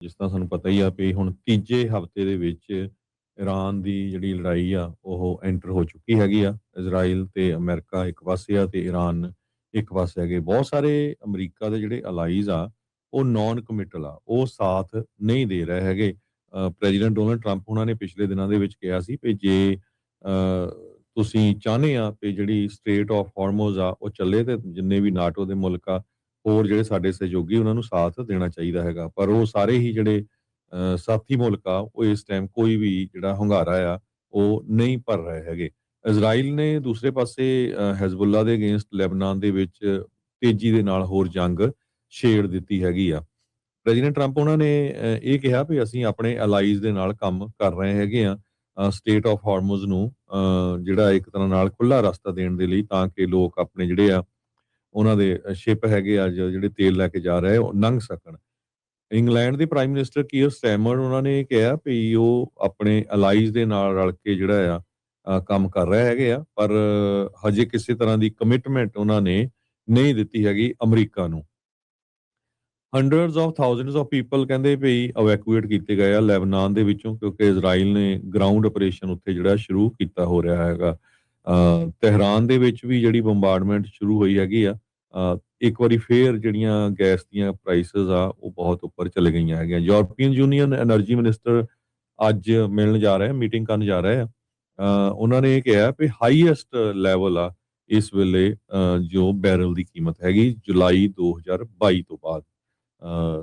ਜਿਸ ਤਰ੍ਹਾਂ ਸਾਨੂੰ ਪਤਾ ਹੀ ਆ ਵੀ ਹੁਣ ਤੀਜੇ ਹਫ਼ਤੇ ਦੇ ਵਿੱਚ ਈਰਾਨ ਦੀ ਜਿਹੜੀ ਲੜਾਈ ਆ ਉਹ ਐਂਟਰ ਹੋ ਚੁੱਕੀ ਹੈਗੀ ਆ। ਇਜ਼ਰਾਈਲ ਤੇ ਅਮਰੀਕਾ ਇੱਕ ਪਾਸੇ ਆ ਤੇ ਈਰਾਨ ਇੱਕ ਪਾਸੇ ਹੈਗੇ। ਬਹੁਤ ਸਾਰੇ ਅਮਰੀਕਾ ਦੇ ਜਿਹੜੇ ਅਲਾਈਜ਼ ਆ ਉਹ ਨੋਨ ਕਮਿਟਲ ਆ, ਉਹ ਸਾਥ ਨਹੀਂ ਦੇ ਰਹੇ ਹੈਗੇ। ਪ੍ਰੈਜ਼ੀਡੈਂਟ ਡੋਨਲਡ ਟਰੰਪ ਉਹਨਾਂ ਨੇ ਪਿਛਲੇ ਦਿਨਾਂ ਦੇ ਵਿੱਚ ਕਿਹਾ ਸੀ ਵੀ ਜੇ ਤੁਸੀਂ ਚਾਹੁੰਦੇ ਆ ਵੀ ਜਿਹੜੀ ਸਟ੍ਰੇਟ ਆਫ ਹਾਰਮੋਜ਼ ਆ ਉਹ ਚੱਲੇ ਤੇ ਜਿੰਨੇ ਵੀ ਨਾਟੋ ਦੇ ਮੁਲਕ ਆ ਹੋਰ ਜਿਹੜੇ ਸਾਡੇ ਸਹਿਯੋਗੀ ਉਹਨਾਂ ਨੂੰ ਸਾਥ ਦੇਣਾ ਚਾਹੀਦਾ ਹੈਗਾ। ਪਰ ਉਹ ਸਾਰੇ ਹੀ ਜਿਹੜੇ ਸਾਥੀ ਮੁਲਕ ਆ ਉਹ ਇਸ ਟਾਈਮ ਕੋਈ ਵੀ ਜਿਹੜਾ ਹੁੰਗਾਰਾ ਆ ਉਹ ਨਹੀਂ ਭਰ ਰਹੇ ਹੈਗੇ। ਇਜ਼ਰਾਈਲ ਨੇ ਦੂਸਰੇ ਪਾਸੇ ਹਿਜ਼ਬੁੱਲਾ ਦੇ ਅਗੇਂਸਟ ਲੈਬਨਾਨ ਦੇ ਵਿੱਚ ਤੇਜ਼ੀ ਦੇ ਨਾਲ ਹੋਰ ਜੰਗ ਛੇੜ ਦਿੱਤੀ ਹੈਗੀ ਆ। ਪ੍ਰੈਜ਼ੀਡੈਂਟ ਟਰੰਪ ਉਹਨਾਂ ਨੇ ਇਹ ਕਿਹਾ ਵੀ ਅਸੀਂ ਆਪਣੇ ਅਲਾਈਜ਼ ਦੇ ਨਾਲ ਕੰਮ ਕਰ ਰਹੇ ਹੈਗੇ ਆ ਸਟੇਟ ਆਫ ਹਾਰਮੋਜ਼ ਨੂੰ ਜਿਹੜਾ ਇੱਕ ਤਰ੍ਹਾਂ ਨਾਲ ਖੁੱਲਾ ਰਸਤਾ ਦੇਣ ਦੇ ਲਈ, ਤਾਂ ਕਿ ਲੋਕ ਆਪਣੇ ਜਿਹੜੇ ਆ ਉਹਨਾਂ ਦੇ ਸ਼ਿਪ ਹੈਗੇ ਆ ਜਿਹੜੇ ਤੇਲ ਲੈ ਕੇ ਜਾ ਰਹੇ ਉਹ ਲੰਘ ਸਕਣ। ਇੰਗਲੈਂਡ ਦੇ ਪ੍ਰਾਈਮ ਮਿਨਿਸਟਰ ਕੀਅਰ ਸਟੈਮਰ ਉਹਨਾਂ ਨੇ ਕਿਹਾ ਵੀ ਉਹ ਆਪਣੇ ਅਲਾਈਜ਼ ਦੇ ਨਾਲ ਰਲ ਕੇ ਜਿਹੜਾ ਆ ਕੰਮ ਕਰ ਰਹੇ ਹੈਗੇ ਆ, ਪਰ ਹਜੇ ਕਿਸੇ ਤਰ੍ਹਾਂ ਦੀ ਕਮਿਟਮੈਂਟ ਉਹਨਾਂ ਨੇ ਨਹੀਂ ਦਿੱਤੀ ਹੈਗੀ ਅਮਰੀਕਾ ਨੂੰ। Hundreds of thousands of people ਕਹਿੰਦੇ ਵੀ ਇਵੈਕੂਏਟ ਕੀਤੇ ਗਏ ਆ ਲੈਬਨਾਨ ਦੇ ਵਿੱਚੋਂ, ਕਿਉਂਕਿ ਇਜ਼ਰਾਈਲ ਨੇ ਗਰਾਊਂਡ ਆਪਰੇਸ਼ਨ ਉੱਥੇ ਜਿਹੜਾ ਸ਼ੁਰੂ ਕੀਤਾ ਹੋ ਰਿਹਾ ਹੈਗਾ। ਤਹਿਰਾਨ ਦੇ ਵਿੱਚ ਵੀ ਜਿਹੜੀ ਬੰਬਾਰਡਮੈਂਟ ਸ਼ੁਰੂ ਹੋਈ ਹੈਗੀ ਆ। ਇੱਕ ਵਾਰੀ ਫੇਰ ਜਿਹੜੀਆਂ ਗੈਸ ਦੀਆਂ ਪ੍ਰਾਈਸਿਸ ਆ ਉਹ ਬਹੁਤ ਉੱਪਰ ਚਲੇ ਗਈਆਂ ਹੈਗੀਆਂ। ਯੂਰਪੀਅਨ ਯੂਨੀਅਨ ਐਨਰਜੀ ਮਿਨਿਸਟਰ ਅੱਜ ਮਿਲਣ ਜਾ ਰਹੇ, ਮੀਟਿੰਗ ਕਰਨ ਜਾ ਰਹੇ ਆ। ਉਹਨਾਂ ਨੇ ਇਹ ਕਿਹਾ ਵੀ ਹਾਈਐਸਟ ਲੈਵਲ ਆ ਇਸ ਵੇਲੇ ਜੋ ਬੈਰਲ ਦੀ ਕੀਮਤ ਹੈਗੀ ਜੁਲਾਈ 2022 ਤੋਂ ਬਾਅਦ।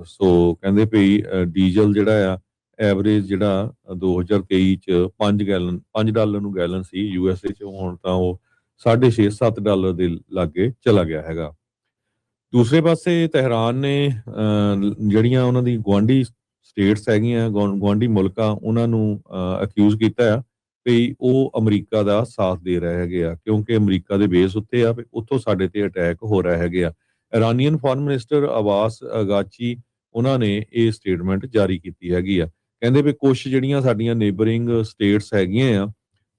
ਸੋ ਕਹਿੰਦੇ ਵੀ ਡੀਜ਼ਲ ਜਿਹੜਾ ਆ ਐਵਰੇਜ ਜਿਹੜਾ 2023 ਚ 5 ਡਾਲਰ ਨੂੰ ਗੈਲਨ ਸੀ ਯੂਐਸਏ ਚ, ਹੁਣ ਤਾਂ ਉਹ 6.5-7 ਡਾਲਰ ਦੇ ਲਾਗੇ ਚਲਾ ਗਿਆ ਹੈਗਾ। ਦੂਸਰੇ ਪਾਸੇ ਤਹਿਰਾਨ ਨੇ ਜਿਹੜੀਆਂ ਉਹਨਾਂ ਦੀ ਗੁਆਂਢੀ ਸਟੇਟਸ ਹੈਗੀਆਂ, ਗੁਆਂਢੀ ਮੁਲਕ ਆ, ਉਹਨਾਂ ਨੂੰ ਅਕਿਊਜ਼ ਕੀਤਾ ਆ ਵੀ ਉਹ ਅਮਰੀਕਾ ਦਾ ਸਾਥ ਦੇ ਰਹੇ ਹੈਗੇ ਆ, ਕਿਉਂਕਿ ਅਮਰੀਕਾ ਦੇ ਬੇਸ ਉੱਤੇ ਆ, ਉੱਥੋਂ ਸਾਡੇ ਤੇ ਅਟੈਕ ਹੋ ਰਹੇ ਹੈਗੇ ਆ। ਇਰਾਨੀਅਨ ਫੋਰਨ ਮਿਨਿਸਟਰ ਅਬਾਸ ਅਗਾਚੀ ਉਹਨਾਂ ਨੇ ਇਹ ਸਟੇਟਮੈਂਟ ਜਾਰੀ ਕੀਤੀ ਹੈਗੀ ਆ। ਕਹਿੰਦੇ ਵੀ ਕੁਝ ਜਿਹੜੀਆਂ ਸਾਡੀਆਂ ਨੇਬਰਿੰਗ ਸਟੇਟਸ ਹੈਗੀਆਂ ਆ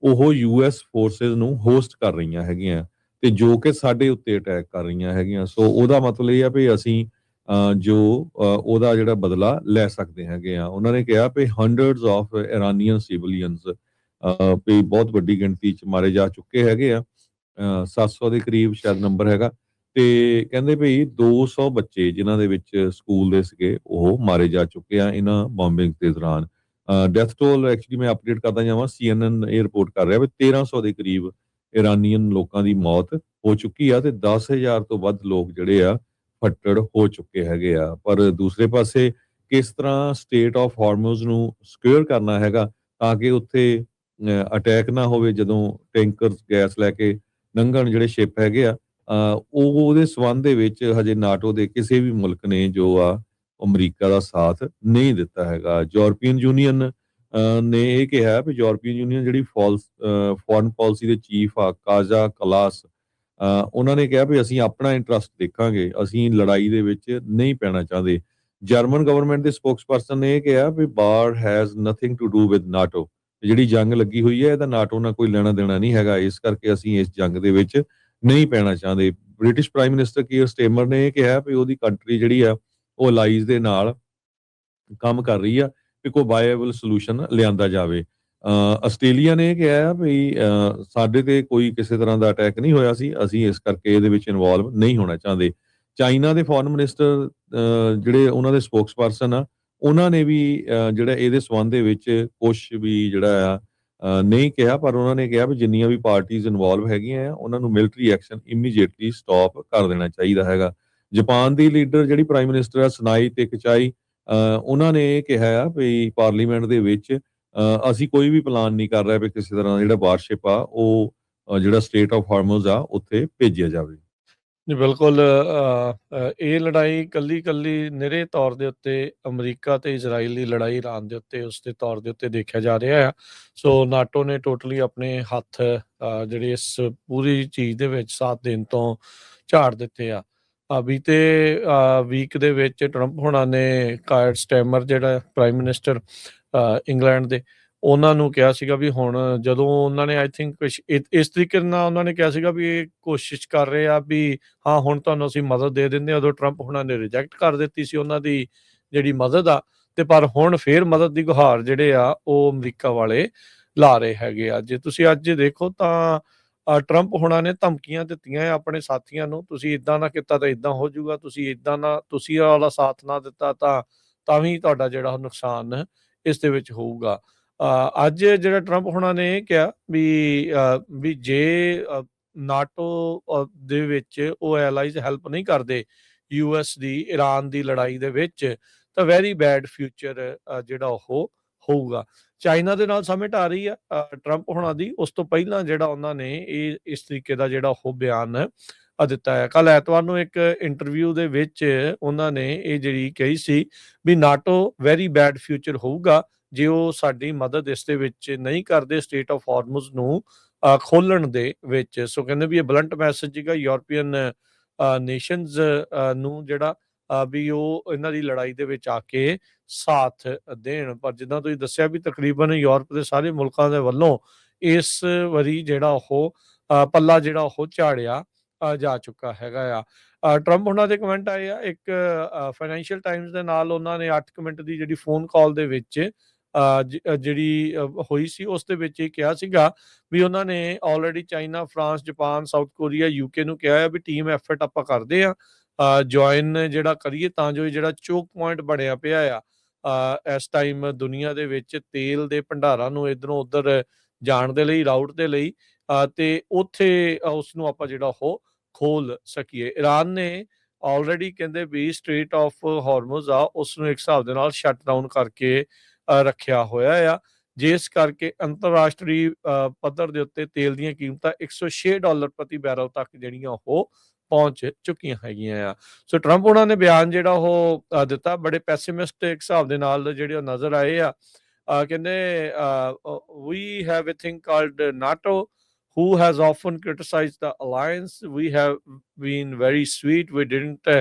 ਉਹ ਯੂਐਸ ਫੋਰਸਿਸ ਨੂੰ ਹੋਸਟ ਕਰ ਰਹੀਆਂ ਹੈਗੀਆਂ ਤੇ ਜੋ ਕਿ ਸਾਡੇ ਉੱਤੇ ਅਟੈਕ ਕਰ ਰਹੀਆਂ ਹੈਗੀਆਂ। ਸੋ ਉਹਦਾ ਮਤਲਬ ਇਹ ਆ ਵੀ ਅਸੀਂ ਉਹਦਾ ਜਿਹੜਾ ਬਦਲਾ ਲੈ ਸਕਦੇ ਹੈਗੇ ਆ। ਉਹਨਾਂ ਨੇ ਕਿਹਾ ਵੀ ਹੰਡਰਡਸ ਆਫ ਇਰਾਨੀਅਨ ਸਿਵਿਲੀਅਨਸ ਵੀ ਬਹੁਤ ਵੱਡੀ ਗਿਣਤੀ ਚ ਮਾਰੇ ਜਾ ਚੁੱਕੇ ਹੈਗੇ ਆ। 700 ਦੇ ਕਰੀਬ ਸ਼ਾਇਦ ਨੰਬਰ ਹੈਗਾ। ਤੇ ਕਹਿੰਦੇ ਵੀ 200 ਬੱਚੇ ਜਿਨ੍ਹਾਂ ਦੇ ਵਿੱਚ ਸਕੂਲ ਦੇ ਸੀਗੇ ਉਹ ਮਾਰੇ ਜਾ ਚੁੱਕੇ ਆ ਇਹਨਾਂ ਬੰਬਿੰਗ ਦੇ ਦੌਰਾਨ। ਡੈਥ ਟੋਲ ਐਕਚੁਅਲੀ ਮੈਂ ਅਪਡੇਟ ਕਰਦਾ ਜਾਵਾਂ, CNN ਇਹ ਰਿਪੋਰਟ ਕਰ ਰਿਹਾ ਵੀ 1300 ਦੇ ਕਰੀਬ ਇਰਾਨੀਅਨ ਲੋਕਾਂ ਦੀ ਮੌਤ ਹੋ ਚੁੱਕੀ ਆ ਤੇ 10,000 ਤੋਂ ਵੱਧ ਲੋਕ ਜਿਹੜੇ ਆ ਫੱਟੜ ਹੋ ਚੁੱਕੇ ਹੈਗੇ ਆ। ਪਰ ਦੂਸਰੇ ਪਾਸੇ ਕਿਸ ਤਰ੍ਹਾਂ ਸਟੇਟ ਆਫ ਹਾਰਮੋਜ਼ ਨੂੰ ਸਿਕਿਉਰ ਕਰਨਾ ਹੈਗਾ ਤਾਂ ਕਿ ਉੱਥੇ ਅਟੈਕ ਨਾ ਹੋਵੇ ਜਦੋਂ ਟੈਂਕਰ ਗੈਸ ਲੈ ਕੇ ਲੰਘਣ ਜਿਹੜੇ ਸ਼ਿਪ ਹੈਗੇ ਆ। ਉਹਦੇ ਸਬੰਧ ਦੇ ਵਿੱਚ ਹਜੇ ਨਾਟੋ ਦੇ ਕਿਸੇ ਵੀ ਮੁਲਕ ਨੇ ਜੋ ਆ ਅਮਰੀਕਾ ਦਾ ਸਾਥ ਨਹੀਂ ਦਿੱਤਾ ਹੈਗਾ। ਯੂਰਪੀਅਨ ਯੂਨੀਅਨ ਨੇ ਇਹ ਕਿਹਾ ਵੀ ਯੂਰਪੀਅਨ ਯੂਨੀਅਨ ਜਿਹੜੀ ਫੋਰਨ ਪਾਲਿਸੀ ਦੇ ਚੀਫ ਆ ਕਾਜ਼ਾ ਕਲਾਸ, ਉਹਨਾਂ ਨੇ ਕਿਹਾ ਵੀ ਅਸੀਂ ਆਪਣਾ ਇੰਟਰਸਟ ਦੇਖਾਂਗੇ, ਅਸੀਂ ਲੜਾਈ ਦੇ ਵਿੱਚ ਨਹੀਂ ਪੈਣਾ ਚਾਹੁੰਦੇ। ਜਰਮਨ ਗਵਰਨਮੈਂਟ ਦੇ ਸਪੋਕਸਪਰਸਨ ਨੇ ਇਹ ਕਿਹਾ ਵੀ war has nothing to do with NATO, ਜਿਹੜੀ ਜੰਗ ਲੱਗੀ ਹੋਈ ਹੈ ਇਹਦਾ ਨਾਟੋ ਨਾਲ ਕੋਈ ਲੈਣਾ ਦੇਣਾ ਨਹੀਂ ਹੈਗਾ, ਇਸ ਕਰਕੇ ਅਸੀਂ ਇਸ ਜੰਗ ਦੇ ਵਿੱਚ ਨਹੀਂ ਪੈਣਾ ਚਾਹੁੰਦੇ। ਬ੍ਰਿਟਿਸ਼ ਪ੍ਰਾਈਮ ਮਿਨਿਸਟਰ ਕੀਅਰ ਸਟੇਮਰ ਨੇ ਇਹ ਕਿਹਾ ਵੀ ਉਹਦੀ ਕੰਟਰੀ ਜਿਹੜੀ ਆ ਉਹ ਅਲਾਈਜ਼ ਦੇ ਨਾਲ ਕੰਮ ਕਰ ਰਹੀ ਆ ਕਿ ਕੋਈ ਵਾਇਏਬਲ ਸੋਲੂਸ਼ਨ ਲਿਆਂਦਾ ਜਾਵੇ। ਆਸਟ੍ਰੇਲੀਆ ਨੇ ਇਹ ਕਿਹਾ ਵੀ ਸਾਡੇ ਤੇ ਕੋਈ ਕਿਸੇ ਤਰ੍ਹਾਂ ਦਾ ਅਟੈਕ ਨਹੀਂ ਹੋਇਆ ਸੀ, ਅਸੀਂ ਇਸ ਕਰਕੇ ਇਹਦੇ ਵਿੱਚ ਇਨਵੋਲਵ ਨਹੀਂ ਹੋਣਾ ਚਾਹੁੰਦੇ। ਚਾਈਨਾ ਦੇ ਫੋਰਨ ਮਿਨਿਸਟਰ ਜਿਹੜੇ ਉਹਨਾਂ ਦੇ ਸਪੋਕਸਪਰਸਨ ਆ ਉਹਨਾਂ ਨੇ ਵੀ ਜਿਹੜਾ ਇਹਦੇ ਸਬੰਧ ਦੇ ਵਿੱਚ ਕੁਝ ਵੀ ਜਿਹੜਾ ਆ ਨਹੀਂ ਕਿਹਾ, ਪਰ ਉਹਨਾਂ ਨੇ ਕਿਹਾ ਵੀ ਜਿੰਨੀਆਂ ਵੀ ਪਾਰਟੀਆਂ ਇਨਵੋਲਵ ਹੈਗੀਆਂ ਆ ਉਹਨਾਂ ਨੂੰ ਮਿਲਟਰੀ ਐਕਸ਼ਨ ਇਮੀਡੀਏਟਲੀ ਸਟਾਪ ਕਰ ਦੇਣਾ ਚਾਹੀਦਾ ਹੈਗਾ। ਜਾਪਾਨ ਦੀ ਲੀਡਰ ਜਿਹੜੀ ਪ੍ਰਾਈਮ ਮਿਨਿਸਟਰ ਆ ਸਨਾਈ ਤੇ ਕਚਾਈ, ਉਹਨਾਂ ਨੇ ਇਹ ਕਿਹਾ ਆ ਵੀ ਪਾਰਲੀਮੈਂਟ ਦੇ ਵਿੱਚ ਅਸੀਂ ਕੋਈ ਵੀ ਪਲਾਨ ਨਹੀਂ ਕਰ ਰਹੇ ਵੀ ਕਿਸੇ ਤਰ੍ਹਾਂ ਦਾ ਜਿਹੜਾ ਵਾਰਸ਼ਿਪ ਆ ਉਹ ਜਿਹੜਾ ਸਟੇਟ ਆਫ ਹਾਰਮੋਜ਼ ਆ ਉੱਥੇ ਭੇਜਿਆ ਜਾਵੇ। ਜੀ ਬਿਲਕੁਲ। ਇਹ ਲੜਾਈ ਕੱਲੀ ਨਿਰੇ ਤੌਰ ਦੇ ਉੱਤੇ ਅਮਰੀਕਾ ਤੇ ਇਜ਼ਰਾਈਲ ਦੀ ਲੜਾਈ ਈਰਾਨ ਦੇ ਉੱਤੇ ਉਸ ਦੇ ਤੌਰ ਦੇ ਉੱਤੇ ਦੇਖਿਆ ਜਾ ਰਿਹਾ ਆ। ਸੋ ਨਾਟੋ ਨੇ ਟੋਟਲੀ ਆਪਣੇ ਹੱਥ ਜਿਹੜੇ ਇਸ ਪੂਰੀ ਚੀਜ਼ ਦੇ ਵਿੱਚ ਸਾਥ ਦੇਣ ਤੋਂ ਝਾੜ ਦਿੱਤੇ ਆ। ਬੀਤੇ ਵੀਕ ਦੇ ਵਿੱਚ ਟਰੰਪ ਹੋਣਾ ਨੇ ਕਾਇਰ ਸਟੈਮਰ ਜਿਹੜਾ ਪ੍ਰਾਈਮ ਮਿਨਿਸਟਰ ਇੰਗਲੈਂਡ ਦੇ, ਉਹਨਾਂ ਨੂੰ ਕਿਹਾ ਸੀਗਾ ਵੀ ਹੁਣ ਜਦੋਂ ਉਹਨਾਂ ਨੇ ਆਈ ਥਿੰਕ ਇਸ ਤਰੀਕੇ ਨਾਲ ਉਹਨਾਂ ਨੇ ਕਿਹਾ ਸੀਗਾ ਵੀ ਇਹ ਕੋਸ਼ਿਸ਼ ਕਰ ਰਹੇ ਆ ਵੀ ਹਾਂ ਹੁਣ ਤੁਹਾਨੂੰ ਅਸੀਂ ਮਦਦ ਦੇ ਦਿੰਦੇ ਹਾਂ। ਉਦੋਂ ਟਰੰਪ ਹੋਣਾ ਨੇ ਰਿਜੈਕਟ ਕਰ ਦਿੱਤੀ ਸੀ ਉਹਨਾਂ ਦੀ ਜਿਹੜੀ ਮਦਦ ਆ, ਤੇ ਪਰ ਹੁਣ ਫੇਰ ਮਦਦ ਦੀ ਗੁਹਾਰ ਜਿਹੜੇ ਆ ਉਹ ਅਮਰੀਕਾ ਵਾਲੇ ਲਾ ਰਹੇ ਹੈਗੇ ਆ। ਜੇ ਤੁਸੀਂ ਅੱਜ ਦੇਖੋ ਤਾਂ ਟਰੰਪ ਹੋਣਾ ਨੇ ਧਮਕੀਆਂ ਦਿੱਤੀਆਂ ਆਪਣੇ ਸਾਥੀਆਂ ਨੂੰ, ਤੁਸੀਂ ਇਦਾਂ ਨਾ ਕੀਤਾ ਤਾਂ ਇਦਾਂ ਹੋ ਜਾਊਗਾ, ਤੁਸੀਂ ਇਦਾਂ ਨਾ, ਤੁਸੀਂ ਵਾਲਾ ਸਾਥ ਨਾ ਦਿੱਤਾ ਤਾਂ ਵੀ ਤੁਹਾਡਾ ਜਿਹੜਾ ਉਹ ਨੁਕਸਾਨ ਇਸ ਦੇ ਵਿੱਚ ਹੋਊਗਾ। ਅੱਜ ਜਿਹੜਾ ਟਰੰਪ ਹੋਣਾ ਨੇ ਇਹ ਕਿਹਾ ਵੀ ਜੇ ਨਾਟੋ ਦੇ ਵਿੱਚ ਉਹ ਐਲਾਈਜ਼ ਹੈਲਪ ਨਹੀਂ ਕਰਦੇ ਯੂਐਸ ਦੀ ਇਰਾਨ ਦੀ ਲੜਾਈ ਦੇ ਵਿੱਚ, ਤਾਂ ਵੈਰੀ ਬੈਡ ਫਿਊਚਰ ਜਿਹੜਾ ਉਹ ਹੋਊਗਾ। ਚਾਈਨਾ ਦੇ ਨਾਲ ਸਮਿਟ ਆ ਰਹੀ ਆ ਟਰੰਪ ਹੋਣਾ ਦੀ, ਉਸ ਤੋਂ ਪਹਿਲਾਂ ਜਿਹੜਾ ਉਹਨਾਂ ਨੇ ਇਸ ਤਰੀਕੇ ਦਾ ਜਿਹੜਾ ਉਹ ਬਿਆਨ ਦਿੱਤਾ ਹੈ। ਕੱਲ ਐਤਵਾਰ ਨੂੰ ਇੱਕ ਇੰਟਰਵਿਊ ਦੇ ਵਿੱਚ ਉਹਨਾਂ ਨੇ ਇਹ ਜਿਹੜੀ ਕਹੀ ਸੀ ਵੀ ਨਾਟੋ ਵੈਰੀ ਬੈਡ ਫਿਊਚਰ ਹੋਊਗਾ ਜੇ ਉਹ ਸਾਡੀ ਮਦਦ ਇਸ ਦੇ ਵਿੱਚ ਨਹੀਂ ਕਰਦੇ ਸਟੇਟ ਆਫ ਹਾਰਮੁਜ਼ ਨੂੰ ਖੋਲਣ ਦੇ ਵਿੱਚ। ਸੋ ਕਹਿੰਦੇ ਵੀ ਇਹ ਬਲੰਟ ਮੈਸੇਜ ਸੀਗਾ ਯੂਰਪੀਅਨ ਨੇਸ਼ਨਸ ਨੂੰ, ਜਿਹੜਾ ਵੀ ਉਹ ਇਹਨਾਂ ਦੀ ਲੜਾਈ ਦੇ ਵਿੱਚ ਆ ਕੇ ਸਾਥ ਦੇਣ। ਪਰ ਜਿੱਦਾਂ ਤੁਸੀਂ ਦੱਸਿਆ ਵੀ ਤਕਰੀਬਨ ਯੂਰਪ ਦੇ ਸਾਰੇ ਮੁਲਕਾਂ ਦੇ ਵੱਲੋਂ ਇਸ ਵਾਰੀ ਜਿਹੜਾ ਉਹ ਪੱਲਾ ਜਿਹੜਾ ਉਹ ਝਾੜਿਆ ਜਾ ਚੁੱਕਾ ਹੈਗਾ ਆ। ਟਰੰਪ ਉਹਨਾਂ ਦੇ ਕਮੈਂਟ ਆਏ ਆ ਇੱਕ ਫਾਈਨੈਂਸ਼ੀਅਲ ਟਾਈਮਸ ਦੇ ਨਾਲ, ਉਹਨਾਂ ਨੇ 8 ਮਿੰਟ ਦੀ ਜਿਹੜੀ ਫੋਨ ਕਾਲ ਦੇ ਵਿੱਚ ਜਿਹੜੀ ਹੋਈ ਸੀ ਉਸ ਦੇ ਵਿੱਚ ਇਹ ਕਿਹਾ ਸੀਗਾ ਵੀ ਉਹਨਾਂ ਨੇ already China, France, Japan, south Korea, UK ਨੂੰ ਕਿਹਾ ਹੈ ਵੀ ਟੀਮ ਐਫਰਟ ਆਪਾਂ ਕਰਦੇ ਆ ਜੁਆਇਨ ਜਿਹੜਾ ਕਰੀਏ ਤਾਂ ਜੋ ਇਹ ਜਿਹੜਾ ਚੋਕ ਪੁਆਇੰਟ ਬਣਿਆ ਪਿਆ ਆ ਇਸ ਟਾਈਮ ਦੁਨੀਆ ਦੇ ਵਿੱਚ ਤੇਲ ਦੇ ਭੰਡਾਰਾਂ ਨੂੰ ਇਧਰੋਂ ਉਧਰ ਜਾਣ ਦੇ ਲਈ, ਰਾਊਟ ਦੇ ਲਈ, ਤੇ ਉੱਥੇ ਉਸ ਨੂੰ ਆਪਾਂ ਜਿਹੜਾ ਉਹ ਖੋਲ ਸਕੀਏ। ਇਰਾਨ ਨੇ ਆਲਰੇਡੀ ਕਹਿੰਦੇ ਵੀ ਸਟ੍ਰੇਟ ਆਫ ਹਾਰਮੁਜ਼ ਆ ਉਸ ਨੂੰ ਇੱਕ ਹਿਸਾਬ ਦੇ ਨਾਲ ਸ਼ਟ ਡਾਊਨ ਕਰਕੇ ਰੱਖਿਆ ਹੋਇਆ ਆ, ਜਿਸ ਕਰਕੇ ਅੰਤਰਰਾਸ਼ਟਰੀ ਪੱਧਰ ਦੇ ਉੱਤੇ ਤੇਲ ਦੀਆਂ ਕੀਮਤਾਂ $106 ਪ੍ਰਤੀ ਬੈਰਲ ਤੱਕ ਜਿਹੜੀਆਂ ਉਹ ਪਹੁੰਚ ਚੁੱਕੀਆਂ ਹੈਗੀਆਂ ਆ। ਸੋ ਟਰੰਪ ਉਹਨਾਂ ਨੇ ਬਿਆਨ ਜਿਹੜਾ ਉਹ ਦਿੱਤਾ, ਬੜੇ ਪੈਸੀਮਿਸਟਿਕ ਹਿਸਾਬ ਦੇ ਨਾਲ ਜਿਹੜੇ ਉਹ ਨਜ਼ਰ ਆਏ ਆ। ਕਹਿੰਦੇ we have a thing called NATO who has often criticized the alliance. We have been very sweet. We didn't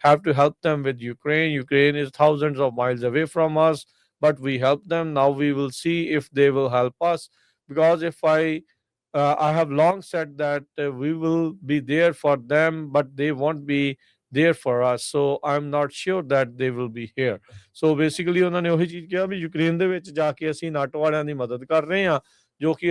have to help them with Ukraine. Ukraine is thousands of miles away from us, but we helped them. Now we will see if they will help us, because if I have long said that we will be there for them, but they won't be there for us. So I'm not sure that they will be here. So basically ਉਹਨਾਂ ਨੇ ਉਹੀ ਚੀਜ਼ ਕਿਹਾ ਵੀ Ukraine ਦੇ ਵਿੱਚ ਜਾ ਕੇ ਅਸੀਂ NATO ਵਾਲਿਆਂ ਦੀ ਮਦਦ ਕਰ ਰਹੇ ਹਾਂ, ਜੋ ਕਿ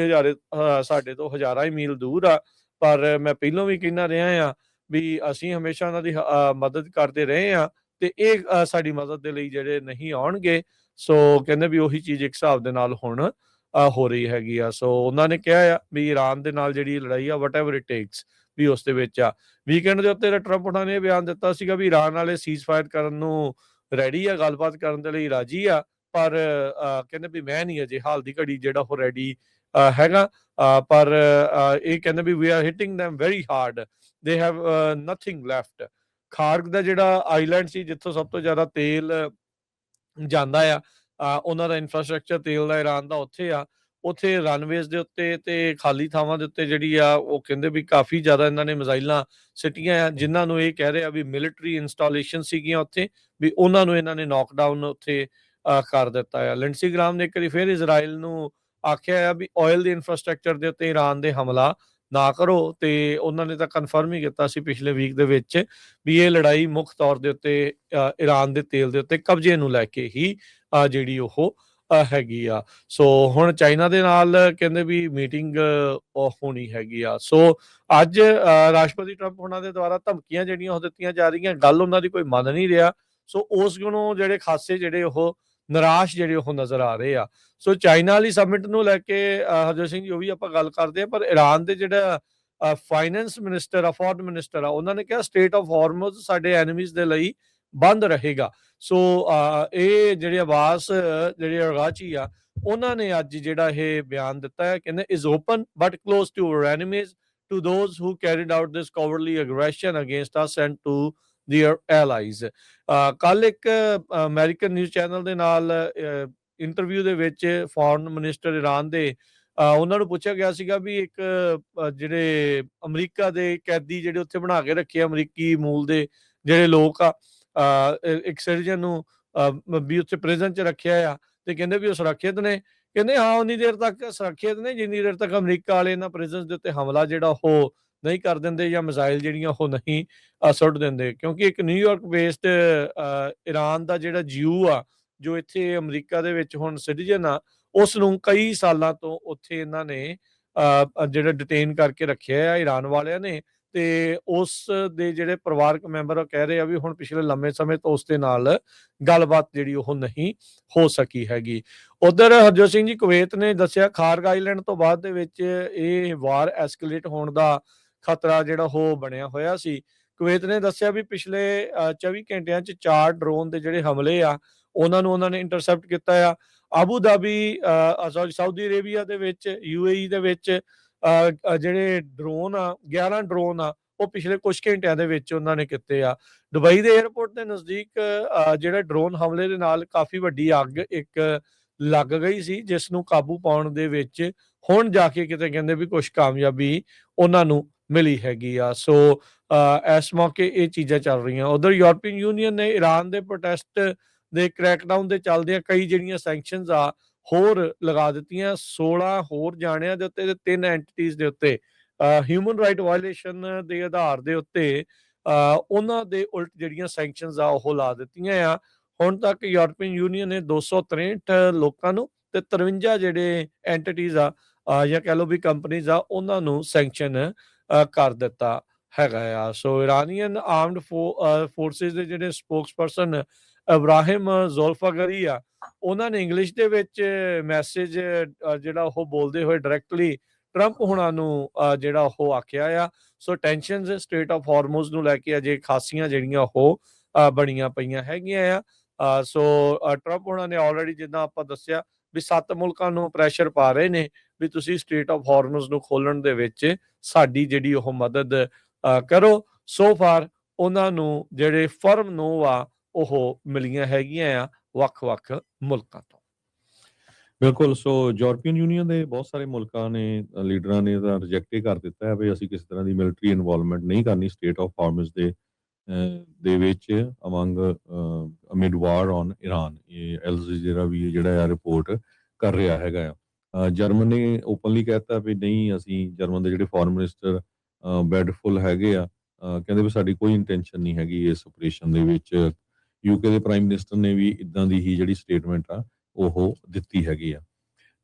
ਸਾਡੇ ਤੋਂ ਹਜ਼ਾਰਾਂ ਹੀ ਮੀਲ ਦੂਰ ਆ। ਪਰ ਮੈਂ ਪਹਿਲਾਂ ਵੀ ਕਹਿੰਦਾ ਰਿਹਾ ਆ ਵੀ ਅਸੀਂ ਹਮੇਸ਼ਾ ਉਹਨਾਂ ਦੀ ਮਦਦ ਕਰਦੇ ਰਹੇ ਆ, ਤੇ ਇਹ ਸਾਡੀ ਮਦਦ ਦੇ ਲਈ ਜਿਹੜੇ ਨਹੀਂ ਆਉਣਗੇ। ਸੋ ਕਹਿੰਦੇ ਵੀ ਉਹੀ ਚੀਜ਼ ਇੱਕ ਹਿਸਾਬ ਦੇ ਨਾਲ ਹੁਣ ਹੋ ਰਹੀ ਹੈਗੀ ਆ। ਸੋ ਉਹਨਾਂ ਨੇ ਕਿਹਾ ਆ ਵੀ ਇਰਾਨ ਦੇ ਨਾਲ ਜਿਹੜੀ ਲੜਾਈ ਆ ਵਟ ਐਵਰ ਇਟ ਟੇਕਸ ਵੀ ਉਸ ਦੇ ਵਿੱਚ ਆ। ਵੀਕਐਂਡ ਦੇ ਉੱਤੇ ਟਰੰਪ ਉਹਨਾਂ ਨੇ ਬਿਆਨ ਦਿੱਤਾ ਸੀਗਾ ਵੀ ਇਰਾਨ ਵਾਲੇ ਸੀਜ਼ ਫਾਇਰ ਕਰਨ ਨੂੰ ਰੈਡੀ ਆ, ਗੱਲਬਾਤ ਕਰਨ ਦੇ ਲਈ ਰਾਜੀ ਆ, ਪਰ ਕਹਿੰਦੇ ਵੀ ਮੈਂ ਨਹੀਂ ਅਜੇ ਹਾਲ ਦੀ ਘੜੀ ਜਿਹੜਾ ਉਹ ਰੈਡੀ ਹੈਗਾ। ਪਰ ਇਹ ਕਹਿੰਦੇ ਵੀ we are hitting them very hard, they have nothing left. Kharg ਦਾ ਜਿਹੜਾ ਆਈਲੈਂਡ ਸੀ ਜਿੱਥੋਂ ਸਭ ਤੋਂ ਜ਼ਿਆਦਾ ਤੇਲ ਜਾਂਦਾ ਆ, ਉਹਨਾਂ ਦਾ ਇਨਫਰਾਸਟ੍ਰਕਚਰ ਤੇਲ ਦਾ ਇਰਾਨ ਦਾ ਉੱਥੇ ਆ। ਉੱਥੇ ਰਨਵੇਜ਼ ਦੇ ਉੱਤੇ ਤੇ ਖਾਲੀ ਥਾਵਾਂ ਦੇ ਉੱਤੇ ਜਿਹੜੀ ਆ ਉਹ ਕਹਿੰਦੇ ਵੀ ਕਾਫੀ ਜ਼ਿਆਦਾ ਇਹਨਾਂ ਨੇ ਮਿਜ਼ਾਈਲਾਂ ਸਿੱਟੀਆਂ ਆ, ਜਿਨ੍ਹਾਂ ਨੂੰ ਇਹ ਕਹਿ ਰਹੇ ਆ ਵੀ ਮਿਲਟਰੀ ਇੰਸਟਾਲੇਸ਼ਨ ਸੀਗੀਆਂ ਉੱਥੇ, ਵੀ ਉਹਨਾਂ ਨੂੰ ਇਹਨਾਂ ਨੇ ਨੌਕਡਾਊਨ ਉੱਥੇ ਕਰ ਦਿੱਤਾ ਆ। ਲਿੰਡਸੀ ਗ੍ਰਾਮ ਨੇ ਇੱਕ ਵਾਰੀ ਫਿਰ ਇਜ਼ਰਾਈਲ ਨੂੰ ਆਖਿਆ ਆ ਵੀ ਆਇਲ ਦੇ ਇਨਫਰਾਸਟ੍ਰਕਚਰ ਦੇ ਉੱਤੇ ਇਰਾਨ ਦੇ ਹਮਲਾ ਨਾ ਕਰੋ, ਤੇ ਉਹਨਾਂ ਨੇ ਤਾਂ ਕਨਫਰਮ ਹੀ ਕੀਤਾ ਸੀ ਪਿਛਲੇ ਵੀਕ ਦੇ ਵਿੱਚ ਵੀ ਇਹ ਲੜਾਈ ਮੁੱਖ ਤੌਰ ਦੇ ਉੱਤੇ ਇਰਾਨ ਦੇ ਤੇਲ ਦੇ ਉੱਤੇ ਕਬਜ਼ੇ ਨੂੰ ਲੈ ਕੇ ਹੀ ਜਿਹੜੀ ਉਹ ਹੈਗੀ ਆ। ਸੋ ਹੁਣ ਚਾਈਨਾ ਦੇ ਨਾਲ ਕਹਿੰਦੇ ਵੀ ਮੀਟਿੰਗ ਹੋਣੀ ਹੈਗੀ ਆ। ਸੋ ਅੱਜ ਰਾਸ਼ਟਰਪਤੀ ਟਰੰਪ ਉਹਨਾਂ ਦੇ ਦੁਆਰਾ ਧਮਕੀਆਂ ਜਿਹੜੀਆਂ ਉਹ ਦਿੱਤੀਆਂ ਜਾ ਰਹੀਆਂ, ਗੱਲ ਉਹਨਾਂ ਦੀ ਕੋਈ ਮੰਨ ਨਹੀਂ ਰਿਹਾ। ਸੋ ਉਸ ਨੂੰ ਜਿਹੜੇ ਖਾਸੇ ਜਿਹੜੇ ਉਹ ਨਿਰਾਸ਼ ਜਿਹੜੇ ਉਹ ਨਜ਼ਰ ਆ ਰਹੇ ਆ। ਸੋ ਚਾਈਨਾ ਵਾਲੀ ਸਮਿਟ ਨੂੰ ਲੈ ਕੇ ਹਰਜੋਤ ਸਿੰਘ ਜੀ ਉਹ ਵੀ ਆਪਾਂ ਗੱਲ ਕਰਦੇ ਆ, ਪਰ ਇਰਾਨ ਦੇ ਜਿਹੜਾ ਫਾਈਨੈਂਸ ਮਿਨਿਸਟਰ ਆ, ਫੋਰਨ ਮਿਨਿਸਟਰ ਆ, ਉਹਨਾਂ ਨੇ ਕਿਹਾ ਸਟੇਟ ਆਫ ਹਾਰਮੁਜ਼ ਸਾਡੇ ਐਨੀਮੀਜ਼ ਦੇ ਲਈ ਬੰਦ ਰਹੇਗਾ। ਸੋ ਇਹ ਜਿਹੜੇ ਆਵਾਸ ਜਿਹੜੇ ਅਗਾਚੀ ਆ, ਉਹਨਾਂ ਨੇ ਅੱਜ ਜਿਹੜਾ ਇਹ ਬਿਆਨ ਦਿੱਤਾ ਹੈ, ਕਹਿੰਦੇ is open but close to our enemies, to those who carried out this cowardly aggression against us and to their allies. ਕੱਲ ਇੱਕ ਅਮਰੀਕਨ ਨਿਊਜ਼ ਚੈਨਲ ਦੇ ਨਾਲ ਇੰਟਰਵਿਊ ਦੇ ਵਿੱਚ ਫੋਰਨ ਮਿਨਿਸਟਰ ਇਰਾਨ ਦੇ ਉਹਨਾਂ ਨੂੰ ਪੁੱਛਿਆ ਗਿਆ ਸੀਗਾ ਵੀ ਇੱਕ ਜਿਹੜੇ ਅਮਰੀਕਾ ਦੇ ਕੈਦੀ ਜਿਹੜੇ ਉੱਥੇ ਬਣਾ ਕੇ ਰੱਖੇ ਅਮਰੀਕੀ ਮੂਲ ਦੇ ਜਿਹੜੇ ਲੋਕ ਆ, ਇੱਕ ਸਿਟੀਜ਼ਨ ਨੂੰ ਵੀ ਉੱਥੇ ਪ੍ਰਿਜ਼ਨ 'ਚ ਰੱਖਿਆ ਆ, ਤੇ ਕਹਿੰਦੇ ਵੀ ਉਹ ਸੁਰੱਖਿਅਤ ਨੇ। ਕਹਿੰਦੇ ਹਾਂ ਉਨੀ ਦੇਰ ਤੱਕ ਸੁਰੱਖਿਅਤ ਨੇ ਜਿੰਨੀ ਦੇਰ ਤੱਕ ਅਮਰੀਕਾ ਵਾਲੇ ਇਹਨਾਂ ਪ੍ਰਿਜ਼ਨਸ ਦੇ ਉੱਤੇ ਹਮਲਾ ਜਿਹੜਾ ਉਹ ਨਹੀਂ ਕਰ ਦਿੰਦੇ ਜਾਂ ਮਿਜ਼ਾਈਲ ਜਿਹੜੀਆਂ ਉਹ ਨਹੀਂ ਸੁੱਟ ਦਿੰਦੇ। ਕਿਉਂਕਿ ਇੱਕ ਨਿਊਯਾਰਕ ਬੇਸਡ ਇਰਾਨ ਦਾ ਜਿਹੜਾ ਜੀਓ ਆ, ਜੋ ਇੱਥੇ ਅਮਰੀਕਾ ਦੇ ਵਿੱਚ ਹੁਣ ਸਿਟੀਜ਼ਨ ਆ, ਉਸ ਨੂੰ ਕਈ ਸਾਲਾਂ ਤੋਂ ਉੱਥੇ ਇਹਨਾਂ ਨੇ ਜਿਹੜਾ ਡਿਟੇਨ ਕਰਕੇ ਰੱਖਿਆ ਆ ਈਰਾਨ ਵਾਲਿਆਂ ਨੇ, ਤੇ ਉਸ ਦੇ ਜਿਹੜੇ ਪਰਿਵਾਰਕ ਮੈਂਬਰ ਉਹ ਕਹਿ ਰਹੇ ਆ ਵੀ ਹੁਣ ਪਿਛਲੇ ਲੰਮੇ ਸਮੇਂ ਤੋਂ ਉਸ ਦੇ ਨਾਲ ਗੱਲਬਾਤ ਜਿਹੜੀ ਉਹ ਨਹੀਂ ਹੋ ਸਕੀ ਹੈਗੀ। ਉਧਰ ਹਰਜੋਤ ਸਿੰਘ ਜੀ, ਕੁਵੈਤ ਨੇ ਦੱਸਿਆ ਖਾਰਗ ਆਈਲੈਂਡ ਤੋਂ ਬਾਅਦ ਦੇ ਵਿੱਚ ਇਹ ਵਾਰ ਐਸਕੇਲੇਟ ਹੋਣ ਦਾ ਖਤਰਾ ਜਿਹੜਾ ਉਹ ਬਣਿਆ ਹੋਇਆ ਸੀ। ਕੁਵੈਤ ਨੇ ਦੱਸਿਆ ਵੀ ਪਿਛਲੇ 24 ਘੰਟਿਆਂ 'ਚ 4 ਡਰੋਨ ਦੇ ਜਿਹੜੇ ਹਮਲੇ ਆ ਉਹਨਾਂ ਨੇ ਇੰਟਰਸੈਪਟ ਕੀਤਾ ਆ। ਆਬੂ ਧਾਬੀ ਸਾਊਦੀ ਅਰੇਬੀਆ ਦੇ ਵਿੱਚ, UAE ਦੇ ਵਿੱਚ ਜਿਹੜੇ ਡਰੋਨ ਆ 11 ਡਰੋਨ ਆ ਉਹ ਪਿਛਲੇ ਕੁਝ ਘੰਟਿਆਂ ਦੇ ਵਿੱਚ ਉਹਨਾਂ ਨੇ ਕੀਤੇ ਆ। ਦੁਬਈ ਦੇ 에ਅਰਪੋਰਟ ਦੇ ਨਜ਼ਦੀਕ ਜਿਹੜਾ ਡਰੋਨ ਹਮਲੇ ਦੇ ਨਾਲ ਕਾਫੀ ਵੱਡੀ ਅੱਗ ਇੱਕ ਲੱਗ ਗਈ ਸੀ, ਜਿਸ ਨੂੰ ਕਾਬੂ ਪਾਉਣ ਦੇ ਵਿੱਚ ਹੁਣ ਜਾ ਕੇ ਕਿਤੇ ਕਹਿੰਦੇ ਵੀ ਕੁਝ ਕਾਮਯਾਬੀ ਉਹਨਾਂ ਨੂੰ ਮਿਲੀ ਹੈਗੀ ਆ। ਸੋ ਇਸ ਮੌਕੇ ਇਹ ਚੀਜ਼ਾਂ ਚੱਲ ਰਹੀਆਂ। ਉਧਰ ਯੂਰਪੀਅਨ ਯੂਨੀਅਨ ਨੇ ਈਰਾਨ ਦੇ ਪ੍ਰੋਟੈਸਟ ਦੇ ਕ੍ਰੈਕਡਾਊਨ ਦੇ ਚੱਲਦਿਆਂ ਕਈ ਜਿਹੜੀਆਂ ਸੈਂਕਸ਼ਨਸ ਆ ਹੋਰ ਲਗਾ ਦਿੱਤੀਆਂ। 16 ਹੋਰ ਜਾਣਿਆਂ ਦੇ ਉੱਤੇ ਤੇ 3 ਐਂਟੀਟੀਜ਼ ਦੇ ਉੱਤੇ ਹਿਊਮਨ ਰਾਈਟ ਵਾਇਲੇਸ਼ਨ ਦੇ ਆਧਾਰ ਦੇ ਉੱਤੇ ਉਹਨਾਂ ਦੇ ਉਲਟ ਜਿਹੜੀਆਂ ਸੈਂਕਸ਼ਨਸ ਆ ਉਹ ਲਾ ਦਿੱਤੀਆਂ ਆ। ਹੁਣ ਤੱਕ ਯੂਰਪੀਅਨ ਯੂਨੀਅਨ ਨੇ 263 ਲੋਕਾਂ ਨੂੰ ਤੇ 53 ਜਿਹੜੇ ਐਂਟੀਟੀਜ਼ ਆ ਜਾਂ ਕਹਿ ਲਓ ਵੀ ਕੰਪਨੀਜ਼ ਆ ਉਹਨਾਂ ਨੂੰ ਸੈਂਕਸ਼ਨ ਕਰ ਦਿੱਤਾ ਹੈਗਾ ਆ। ਸੋ ਇਰਾਨੀਅਨ ਆਰਮਡ ਫੋਰਸਿਸ ਦੇ ਜਿਹੜੇ ਸਪੋਕਸਪਰਸਨ ਇਬਰਾਹਿਮ ਜ਼ੁਲਫਾਗਰੀ ਆ, ਉਹਨਾਂ ਨੇ ਇੰਗਲਿਸ਼ ਦੇ ਵਿੱਚ ਮੈਸੇਜ ਜਿਹੜਾ ਉਹ ਬੋਲਦੇ ਹੋਏ ਡਾਇਰੈਕਟਲੀ ਟਰੰਪ ਹੁਣਾਂ ਨੂੰ ਜਿਹੜਾ ਉਹ ਆਖਿਆ ਆ। ਸੋ ਟੈਨਸ਼ਨਸ ਸਟ੍ਰੇਟ ਆਫ ਹਾਰਮੋਜ਼ ਨੂੰ ਲੈ ਕੇ ਅਜੇ ਖਾਸੀਆਂ ਜਿਹੜੀਆਂ ਉਹ ਬਣੀਆਂ ਪਈਆਂ ਹੈਗੀਆਂ ਆ। ਸੋ ਟਰੰਪ ਹੁਣਾਂ ਨੇ ਆਲਰੇਡੀ ਜਿੱਦਾਂ ਆਪਾਂ ਦੱਸਿਆ ਵੀ 7 ਮੁਲਕਾਂ ਨੂੰ ਪ੍ਰੈਸ਼ਰ ਪਾ ਰਹੇ ਨੇ ਵੀ ਤੁਸੀਂ ਸਟ੍ਰੇਟ ਆਫ ਹਾਰਮੋਜ਼ ਨੂੰ ਖੋਲਣ ਦੇ ਵਿੱਚ ਸਾਡੀ ਜਿਹੜੀ ਉਹ ਮਦਦ ਕਰੋ। ਸੋ ਫਾਰ ਉਹਨਾਂ ਨੂੰ ਜਿਹੜੇ ਫਰਮ ਨੋ ਆ ਉਹ ਮਿਲੀਆਂ ਹੈਗੀਆਂ ਆ ਵੱਖ-ਵੱਖ ਮੁਲਕਾਂ ਤੋਂ। ਬਿਲਕੁਲ। ਸੋ ਯੂਰਪੀਅਨ ਯੂਨੀਅਨ ਦੇ ਬਹੁਤ ਸਾਰੇ ਮੁਲਕਾਂ ਨੇ, ਲੀਡਰਾਂ ਨੇ ਤਾਂ ਰਿਜੈਕਟ ਕਰ ਦਿੱਤਾ ਹੈ ਵੀ ਅਸੀਂ ਕਿਸੇ ਤਰ੍ਹਾਂ ਦੀ ਮਿਲਟਰੀ ਇਨਵੋਲਵਮੈਂਟ ਨਹੀਂ ਕਰਨੀ ਸਟੇਟ ਆਫ ਹਾਰਮਜ਼ ਦੇ ਵਿੱਚ ਅਮੰਗ ਅਮਿਡ ਵਾਰ ਔਨ ਈਰਾਨ। ਇਹ ਅਲ ਜਜ਼ੀਰਾ ਵੀ ਜਿਹੜਾ ਆ ਰਿਪੋਰਟ ਕਰ ਰਿਹਾ ਹੈਗਾ ਆ। ਜਰਮਨ ਨੇ ਓਪਨਲੀ ਕਹਿਤਾ ਵੀ ਨਹੀਂ, ਅਸੀਂ ਜਰਮਨ ਦੇ ਜਿਹੜੇ ਫੋਰਨ ਮਿਨਿਸਟਰ ਬੈਡਫੁਲ ਹੈਗੇ ਆ, ਕਹਿੰਦੇ ਵੀ ਸਾਡੀ ਕੋਈ ਇੰਟੈਂਸ਼ਨ ਨਹੀਂ ਹੈਗੀ ਇਸ ਆਪਰੇਸ਼ਨ ਦੇ ਵਿੱਚ। UK ਦੇ ਪ੍ਰਾਈਮ ਮਿਨਿਸਟਰ ਨੇ ਵੀ ਇਦਾਂ ਦੀ ਹੀ ਜਿਹੜੀ ਸਟੇਟਮੈਂਟ ਆ ਉਹ ਦਿੱਤੀ ਹੈਗੀ ਆ।